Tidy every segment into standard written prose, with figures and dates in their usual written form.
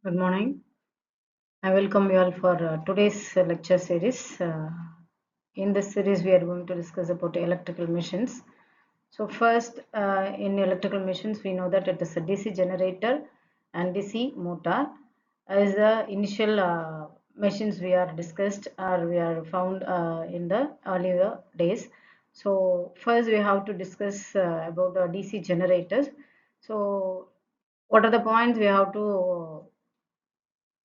Good morning. I welcome you all for today's lecture series. In this series, we are going to discuss about electrical machines. So first, in electrical machines, we know that it is a DC generator and DC motor. As the initial machines we are discussed or we are found in the earlier days. So first, we have to discuss about the DC generators. So what are the points we have to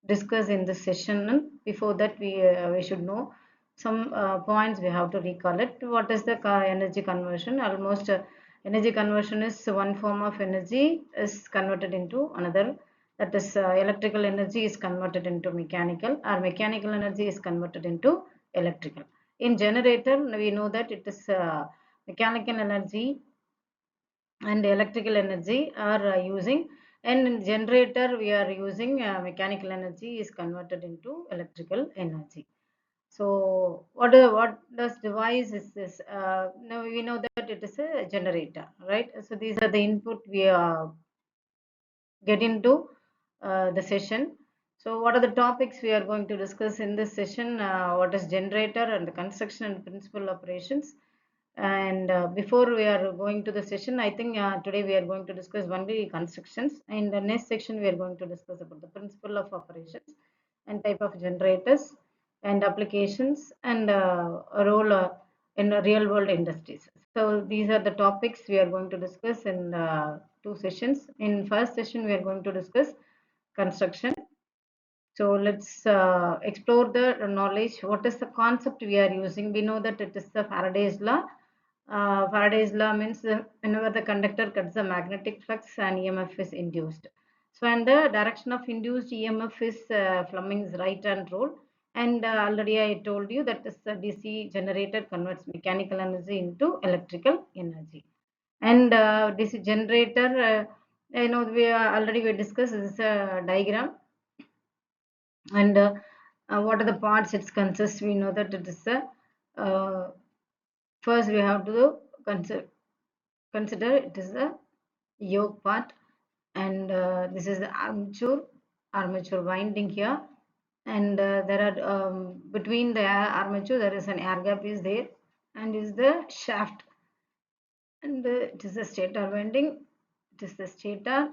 discuss in this session? Before that, we should know some points. We have to recall it. What is the energy conversion? Almost energy conversion is one form of energy is converted into another. That is, electrical energy is converted into mechanical, or mechanical energy is converted into electrical. In generator, we know that it is mechanical energy and electrical energy are using, and in generator we are using mechanical energy is converted into electrical energy. So what does device is this? Now we know that it is a generator, right? So these are the input we get into the session. So what are the topics we are going to discuss in this session? What is generator and the construction and principal operations? And before we are going to the session, I think today we are going to discuss only constructions. In the next section, we are going to discuss about the principle of operations and type of generators and applications and a role in real world industries. So these are the topics we are going to discuss in two sessions. In first session, we are going to discuss construction. So let's explore the knowledge. What is the concept we are using? We know that it is the Faraday's law. Faraday's law means whenever the conductor cuts the magnetic flux, an EMF is induced. So, and the direction of induced EMF is Fleming's right-hand rule. And already I told you that this DC generator converts mechanical energy into electrical energy. And DC generator, we already we discussed this diagram. And what are the parts it consists? We know that it is a first we have to consider it is the yoke part, and this is the armature winding here, and there are between the armature there is an air gap is there, and is the shaft, and it is the stator winding. It is the stator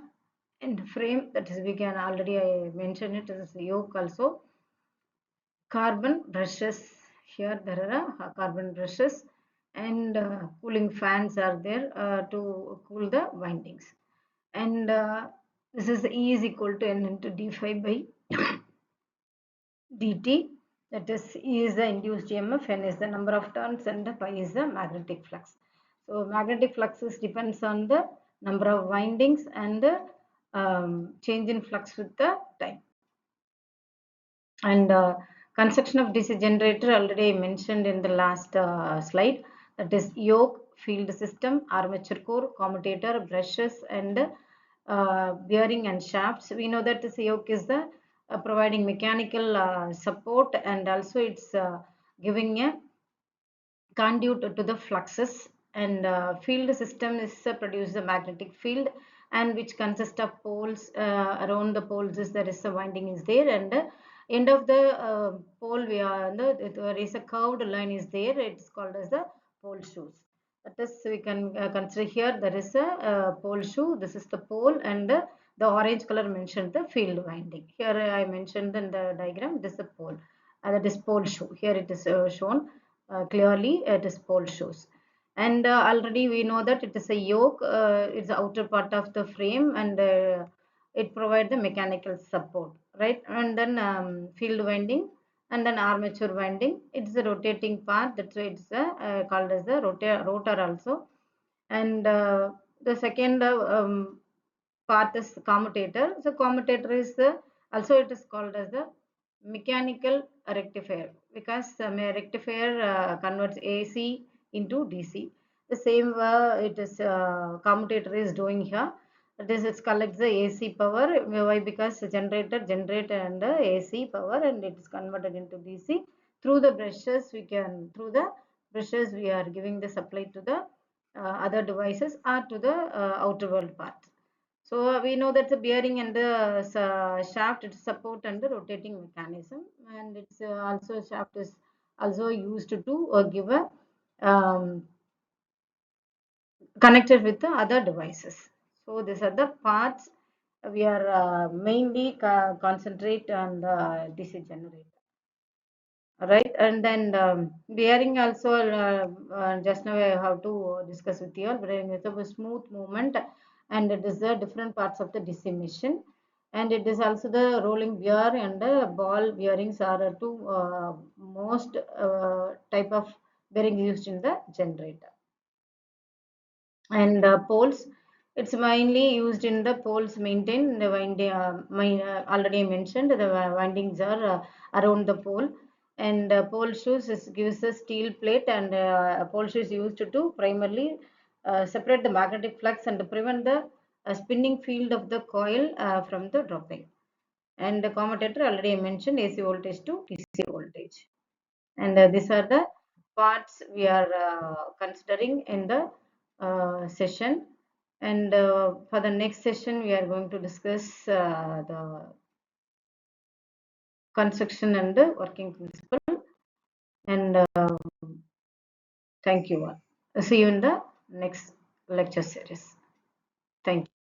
and frame, that is we can already I mentioned it is the yoke also. Carbon brushes, here there are carbon brushes, and cooling fans are there to cool the windings. And this is E is equal to N into d5 by dt. That is, E is the induced EMF, N is the number of turns, and pi is the magnetic flux. So magnetic fluxes depends on the number of windings and the change in flux with the time. And construction of DC generator already mentioned in the last slide. That is yoke, field system, armature core, commutator, brushes, and bearing and shafts. We know that this yoke is the providing mechanical support, and also it's giving a conduit to the fluxes, and field system is produce the magnetic field, and which consists of poles. Around the poles is there is a winding is there, and end of the pole we are there is a curved line is there, it's called as the pole shoes. That is, we can consider here there is a pole shoe, this is the pole, and the orange color mentioned the field winding. Here I mentioned in the diagram this is a pole, that is pole shoe. Here it is shown clearly, it is pole shoes. And already we know that it is a yoke, it's the outer part of the frame, and it provides the mechanical support, right? And then field winding, and then armature winding, it's the rotating part, that's why it's called as the rotor also. And the second part is commutator. So commutator is also it is called as the mechanical rectifier, because rectifier converts AC into DC. The same it is commutator is doing here. This is collects the AC power. Why? Because the generator generate and AC power, and it is converted into DC through the brushes. Through the brushes we are giving the supply to the other devices or to the outer world part. So we know that the bearing and the shaft it support and the rotating mechanism, and it's also shaft is also used to give a connected with the other devices. So these are the parts we are mainly concentrate on the DC generator, right? And then bearing also just now I have to discuss with you all. Bearing is a smooth movement, and it is the different parts of the DC machine, and it is also the rolling bear and the ball bearings are two most type of bearing used in the generator. And poles, it's mainly used in the poles maintain the winding, already mentioned the windings are around the pole, and pole shoes gives a steel plate, and pole shoes used to primarily separate the magnetic flux and prevent the spinning field of the coil from the dropping. And the commutator already mentioned AC voltage to DC voltage, and these are the parts we are considering in the session. And for the next session we are going to discuss the construction and the working principle. And thank you all. See you in the next lecture series. Thank you.